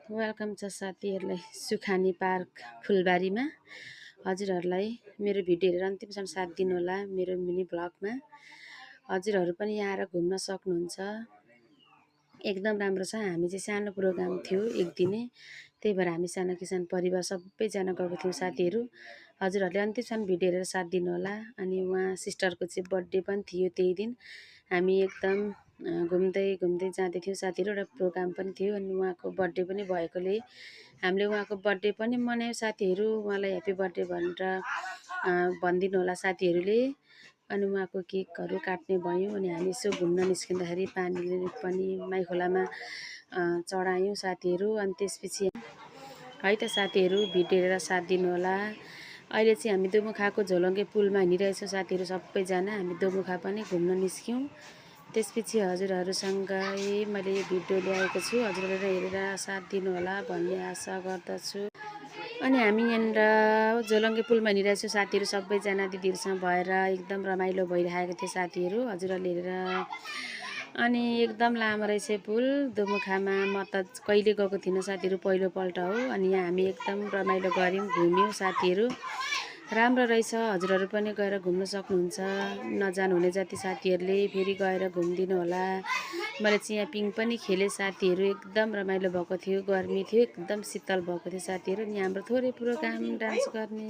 Welcome छ साथीहरूलाई Sukhani park फुलबारीमा। हजुरहरूलाई मेरो भिडियो हेरेर अन्तिमसम्म साथ दिनुहोला। मेरो मिनी ब्लगमा हजुरहरू पनि यहाँ आएर घुम्न सक्नुहुन्छ। एकदम राम्रो छ। हामी चाहिँ सानो प्रोग्राम थियो एक दिने, त्यही भएर हामी सानो किसान परिवार सबैजना गएको थियौँ साथीहरू। हजुरहरूले अन्तिमसम्म भिडियो हेरेर साथ दिनुहोला। अनि उहाँ सिस्टरको चाहिँ बर्थडे पनि थियो त्यही दिन। हामी एकदम घुम्दै घुम्दै जाँदै थियौँ साथीहरू। एउटा प्रोग्राम पनि थियो अनि उहाँको बर्थडे पनि भएकोले हामीले उहाँको बर्थडे पनि मनायौँ साथीहरू। उहाँलाई ह्याप्पी बर्थडे भनेर भनिदिनु होला साथीहरूले। अनि उहाँको केकहरू काट्ने भयो। अनि हामी यसो घुम्न निस्किँदाखेरि पानी पनि माइखोलामा चढायौँ साथीहरू। अनि त्यसपछि है त साथीहरू भिडियो हेरेर साथ दिनुहोला। अहिले चाहिँ हामी दोमुखाको झोलङ्गे पुलमा हिँडिरहेछौँ साथीहरू सबैजना। हामी दोमुखा पनि घुम्न निस्क्यौँ। त्यसपछि हजुरहरूसँगै मैले यो भिडियो ल्याएको छु। हजुरहरूले हेरेर साथ दिनुहोला भन्ने आशा गर्दछु। अनि हामी यहाँनिर झोलङ्गे पुलमा हिँडिरहेछौँ साथीहरू सबैजना दिदीहरूसँग भएर। एकदम रमाइलो भइरहेको थियो साथीहरू, हजुरहरूले हेरेर। अनि एकदम लामो रहेछ पुल दोमुखामा। म त कहिले गएको थिइनँ साथीहरू, पहिलोपल्ट हो। अनि यहाँ हामी एकदम रमाइलो गऱ्यौँ, घुम्यौँ साथीहरू। राम्रो रहेछ, हजुरहरू पनि गएर घुम्न सक्नुहुन्छ। नजानुहुने जाति साथीहरूले फेरि गएर घुमिदिनु होला। मैले चाहिँ यहाँ पिङ पनि खेलेँ साथीहरू। एकदम रमाइलो भएको थियो, गर्मी थियो, एकदम शीतल भएको थियो साथीहरू। अनि हाम्रो थोरै प्रोग्राम डान्स गर्ने